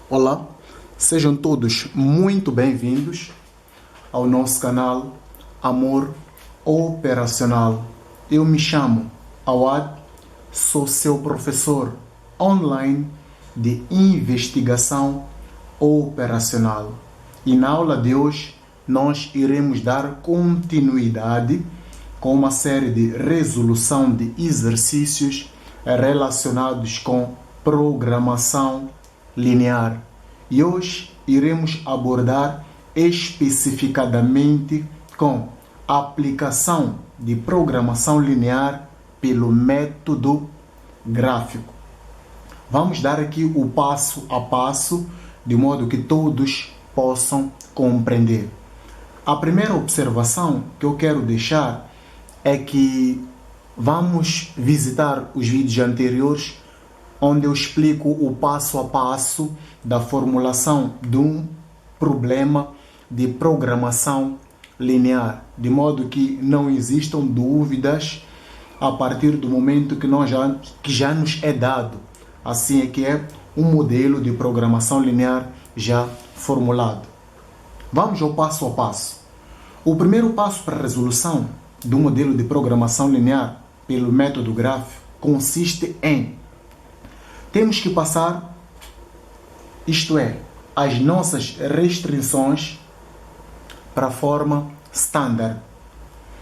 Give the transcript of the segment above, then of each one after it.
Olá, sejam todos muito bem-vindos ao nosso canal Amor Operacional. Eu me chamo Awad, sou seu professor online de investigação operacional. E na aula de hoje nós iremos dar continuidade com uma série de resolução de exercícios relacionados com programação linear. E hoje iremos abordar especificadamente com a aplicação de programação linear pelo método gráfico. Vamos dar aqui o passo a passo, de modo que todos possam compreender. A primeira observação que eu quero deixar é que vamos visitar os vídeos anteriores, onde eu explico o passo a passo da formulação de um problema de programação linear, de modo que não existam dúvidas a partir do momento que já nos é dado. Assim é que é um modelo de programação linear já formulado. Vamos ao passo a passo. O primeiro passo para a resolução do modelo de programação linear pelo método gráfico consiste em temos que passar, isto é, as nossas restrições para a forma standard.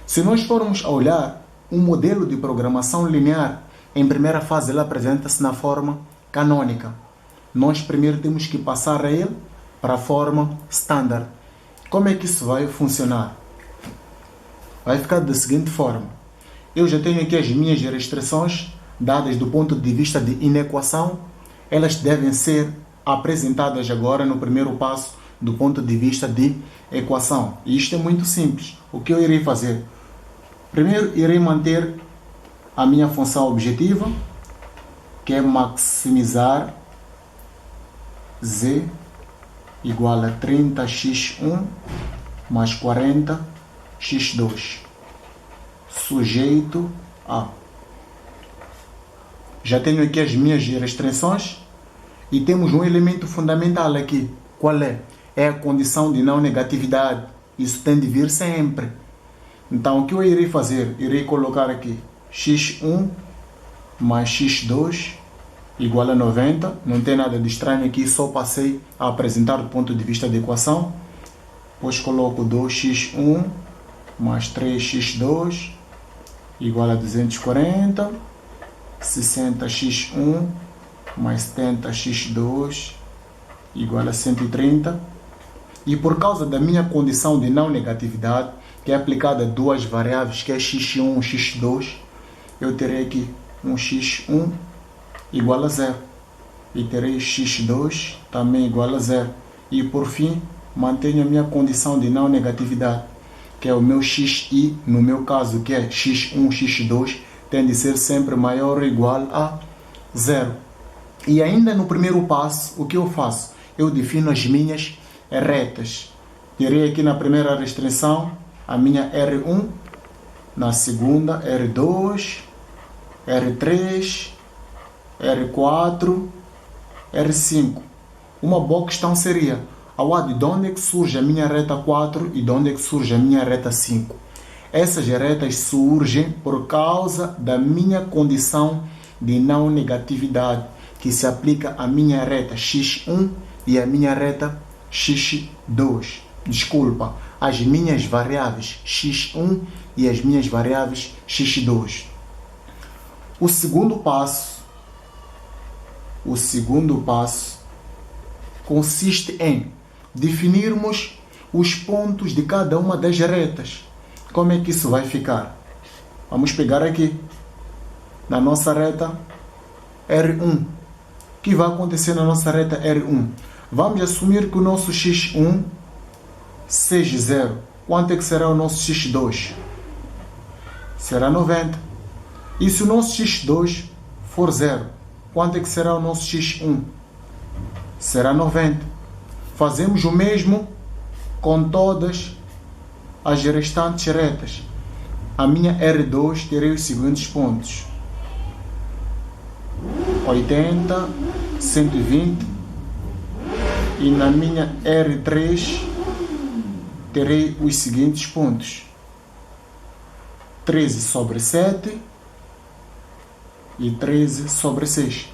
Se nós formos a olhar um modelo de programação linear, em primeira fase ele apresenta-se na forma canônica. Nós primeiro temos que passar a ele para a forma standard. Como é que isso vai funcionar? Vai ficar da seguinte forma. Eu já tenho aqui as minhas restrições dadas do ponto de vista de inequação. Elas devem ser apresentadas agora no primeiro passo do ponto de vista de equação. E isto é muito simples. O que eu irei fazer? Primeiro irei manter a minha função objetiva, que é maximizar z igual a 30x1 mais 40x2, sujeito a. Já tenho aqui as minhas restrições e temos um elemento fundamental aqui. Qual é? É a condição de não negatividade. Isso tem de vir sempre. Então, o que eu irei fazer? Irei colocar aqui x1 mais x2 igual a 90. Não tem nada de estranho aqui, só passei a apresentar do ponto de vista de equação. Depois coloco 2x1 mais 3x2 igual a 240. 60x1 mais 70x2 igual a 130. E por causa da minha condição de não negatividade, que é aplicada a duas variáveis, que é x1 e x2, eu terei aqui um x1 igual a 0. E terei x2 também igual a 0. E por fim, mantenho a minha condição de não negatividade, que é o meu xi, no meu caso, que é x1, x2, tem de ser sempre maior ou igual a 0. E ainda no primeiro passo, o que eu faço? Eu defino as minhas retas. Terei aqui na primeira restrição a minha R1, na segunda R2, R3, R4, R5. Uma boa questão seria, de onde é que surge a minha reta 4 e de onde é que surge a minha reta 5? Essas retas surgem por causa da minha condição de não negatividade, que se aplica à minha reta x1 e à minha reta x2. Desculpa, as minhas variáveis x1 e as minhas variáveis x2. O segundo passo consiste em definirmos os pontos de cada uma das retas. Como é que isso vai ficar? Vamos pegar aqui na nossa reta R1. O que vai acontecer na nossa reta R1? Vamos assumir que o nosso x1 seja 0. Quanto é que será o nosso x2? Será 90. E se o nosso x2 for 0, quanto é que será o nosso x1? Será 90. Fazemos o mesmo com todas as restantes retas. A minha R2 terei os seguintes pontos: 80, 120, E na minha R3 terei os seguintes pontos: 13 sobre 7 e 13 sobre 6.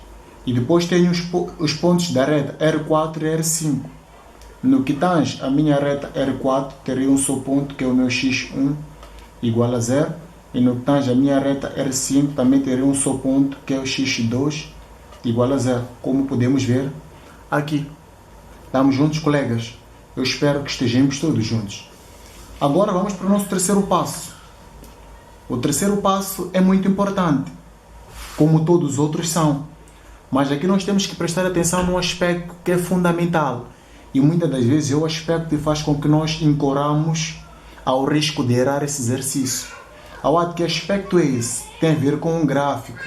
E depois tenho os pontos da reta R4 e R5. No que tange a minha reta R4, terei um só ponto, que é o meu x1 igual a 0. E no que tange a minha reta R5, também terei um só ponto, que é o x2 igual a 0. Como podemos ver aqui. Estamos juntos, colegas? Eu espero que estejamos todos juntos. Agora vamos para o nosso terceiro passo. O terceiro passo é muito importante, como todos os outros são. Mas aqui nós temos que prestar atenção num aspecto que é fundamental. E muitas das vezes é o aspecto que faz com que nós incorramos ao risco de errar esse exercício. Ao que aspecto é esse? Tem a ver com um gráfico.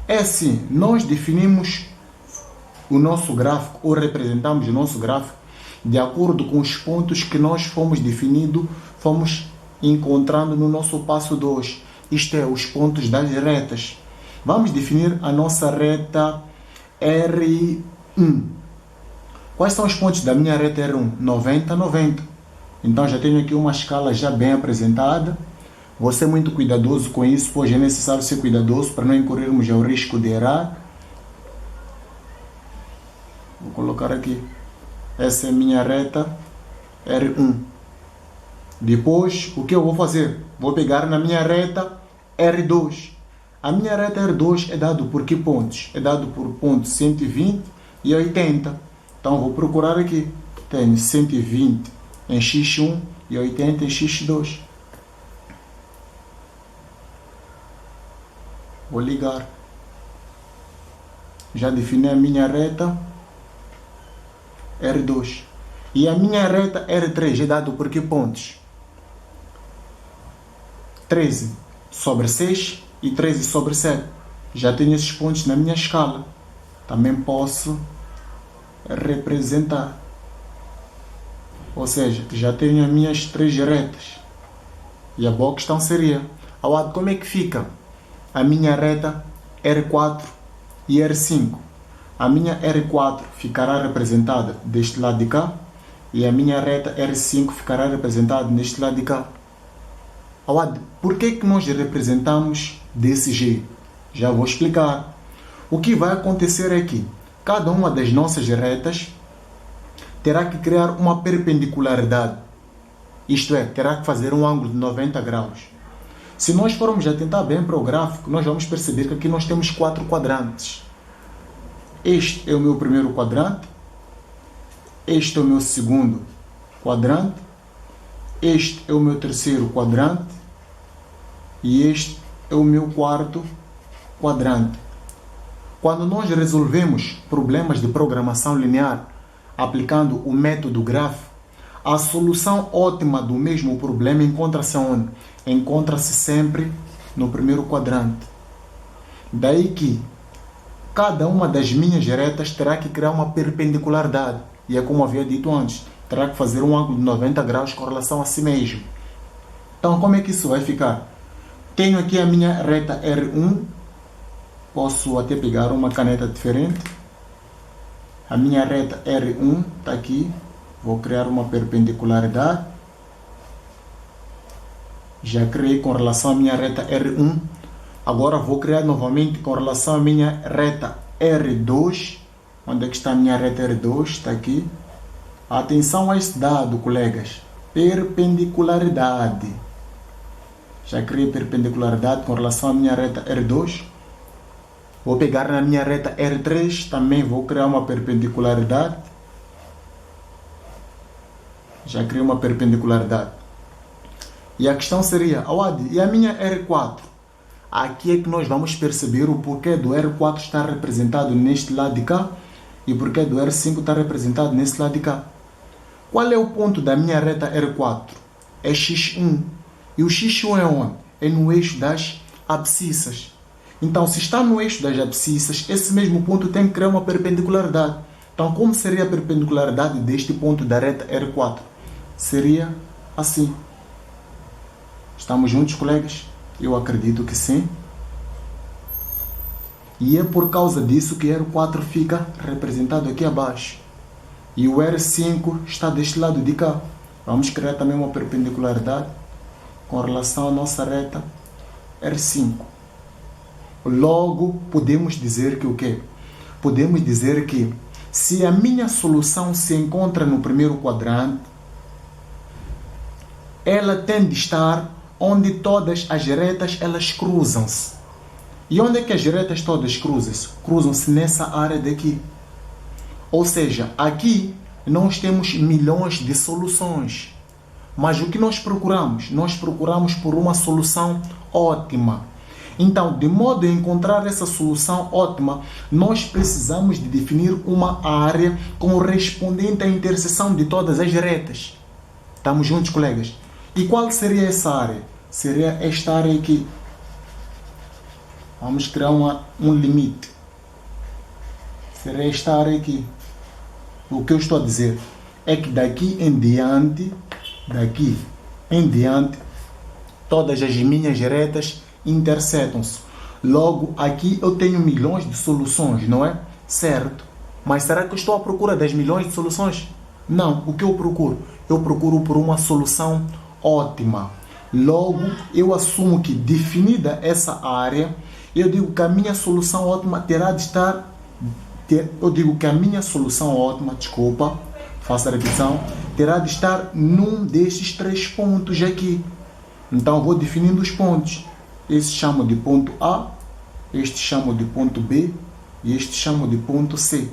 É assim, nós definimos o nosso gráfico, ou representamos o nosso gráfico, de acordo com os pontos que nós fomos encontrando no nosso passo 2. Isto é, os pontos das retas. Vamos definir a nossa reta R1. Quais são os pontos da minha reta R1? 90, 90. Então já tenho aqui uma escala já bem apresentada. Vou ser muito cuidadoso com isso, pois é necessário ser cuidadoso para não incorrermos ao risco de errar. Vou colocar aqui. Essa é a minha reta R1. Depois, o que eu vou fazer? Vou pegar na minha reta R2. A minha reta R2 é dado por que pontos? É dado por pontos 120 e 80. Então, vou procurar aqui. Tenho 120 em x1 e 80 em x2. Vou ligar. Já defini a minha reta R2. E a minha reta R3 é dado por que pontos? 13 sobre 6 e 13 sobre 7. Já tenho esses pontos na minha escala. Também posso representar. Ou seja, já tenho as minhas 3 retas. E a boa questão seria, ao lado, como é que fica a minha reta R4 e R5? A minha R4 ficará representada deste lado de cá e a minha reta R5 ficará representada neste lado de cá. Por que nós representamos desse jeito? Já vou explicar. O que vai acontecer é que cada uma das nossas retas terá que criar uma perpendicularidade. Isto é, terá que fazer um ângulo de 90 graus. Se nós formos atentar bem para o gráfico, nós vamos perceber que aqui nós temos 4 quadrantes. Este é o meu primeiro quadrante. Este é o meu segundo quadrante. Este é o meu terceiro quadrante. E este é o meu quarto quadrante. Quando nós resolvemos problemas de programação linear aplicando o método gráfico, a solução ótima do mesmo problema encontra-se onde? Encontra-se sempre no primeiro quadrante. Daí que cada uma das minhas retas terá que criar uma perpendicularidade. E é como havia dito antes, terá que fazer um ângulo de 90 graus com relação a si mesmo. Então, como é que isso vai ficar? Tenho aqui a minha reta R1. Posso até pegar uma caneta diferente. A minha reta R1 está aqui. Vou criar uma perpendicularidade. Já criei com relação à minha reta R1. Agora vou criar novamente com relação à minha reta R2. Onde é que está a minha reta R2? Está aqui. Atenção a esse dado, colegas. Perpendicularidade. Já criei perpendicularidade com relação à minha reta R2. Vou pegar na minha reta R3. Também vou criar uma perpendicularidade. Já criei uma perpendicularidade. E a questão seria, e a minha R4? Aqui é que nós vamos perceber o porquê do R4 estar representado neste lado de cá e o porquê do R5 estar representado neste lado de cá. Qual é o ponto da minha reta R4? É x1. E o x1 é onde? É no eixo das abscissas. Então, se está no eixo das abscissas, esse mesmo ponto tem que criar uma perpendicularidade. Então, como seria a perpendicularidade deste ponto da reta R4? Seria assim. Estamos juntos, colegas? Eu acredito que sim. E é por causa disso que R4 fica representado aqui abaixo. e o R5 está deste lado de cá. Vamos criar também uma perpendicularidade com relação à nossa reta R5. Logo, podemos dizer que o quê? Podemos dizer que se a minha solução se encontra no primeiro quadrante, ela tem de estar onde todas as retas elas cruzam-se. E onde é que as retas todas cruzam-se? Cruzam-se nessa área daqui. Ou seja, aqui nós temos milhões de soluções. Mas o que nós procuramos? Nós procuramos por uma solução ótima. Então, de modo a encontrar essa solução ótima, nós precisamos de definir uma área correspondente à interseção de todas as retas. Estamos juntos, colegas? E qual seria essa área? Seria esta área aqui. Vamos criar um limite. Seria esta área aqui. O que eu estou a dizer é que daqui em diante, todas as minhas retas intersetam-se. Logo, aqui eu tenho milhões de soluções, não é? Certo. Mas será que eu estou à procura das milhões de soluções? Não. O que eu procuro? Eu procuro por uma solução ótima. Logo, eu assumo que, definida essa área, eu digo que a minha solução ótima terá de estar... faça a repetição, terá de estar num destes 3 pontos aqui. Então, vou definindo os pontos. Este chamo de ponto A, este chamo de ponto B e este chamo de ponto C.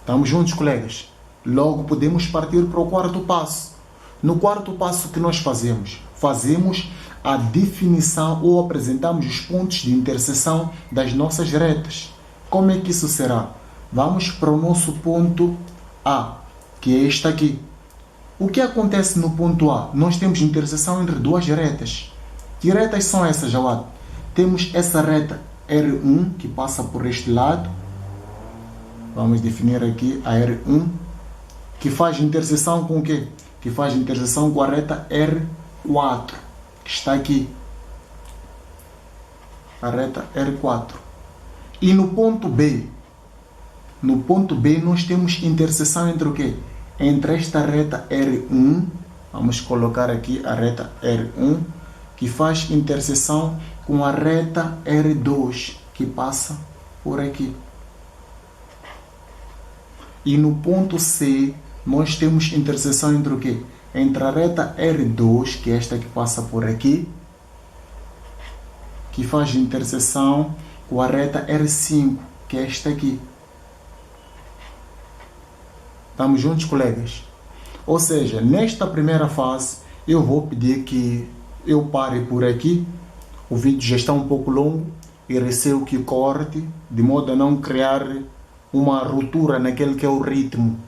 Estamos juntos, colegas? Logo, podemos partir para o quarto passo. No quarto passo, o que nós fazemos? Fazemos a definição ou apresentamos os pontos de interseção das nossas retas. Como é que isso será? Vamos para o nosso ponto A, que é este aqui. O que acontece no ponto A? Nós temos interseção entre duas retas. Que retas são essas, Jawad? Temos essa reta R1, que passa por este lado. Vamos definir aqui a R1, que faz interseção com o quê? Que faz interseção com a reta R4, que está aqui. A reta R4. E no ponto B? No ponto B nós temos interseção entre o quê? Entre esta reta R1, vamos colocar aqui a reta R1, que faz interseção com a reta R2, que passa por aqui. E no ponto C, nós temos interseção entre o quê? Entre a reta R2, que é esta que passa por aqui, que faz interseção com a reta R5, que é esta aqui. Estamos juntos, colegas? Ou seja, nesta primeira fase, eu vou pedir que eu pare por aqui. O vídeo já está um pouco longo e receio que corte, de modo a não criar uma ruptura naquele que é o ritmo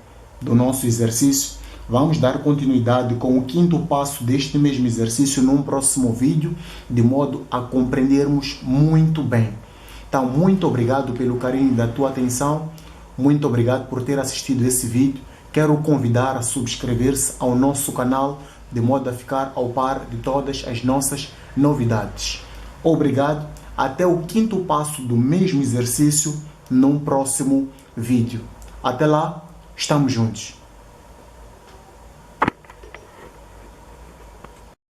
do nosso exercício. Vamos dar continuidade com o quinto passo deste mesmo exercício num próximo vídeo, de modo a compreendermos muito bem. Então, muito obrigado pelo carinho da tua atenção. Muito obrigado por ter assistido esse vídeo. Quero o convidar a subscrever-se ao nosso canal, de modo a ficar ao par de todas as nossas novidades. Obrigado. Até o quinto passo do mesmo exercício num próximo vídeo. Até lá, estamos juntos.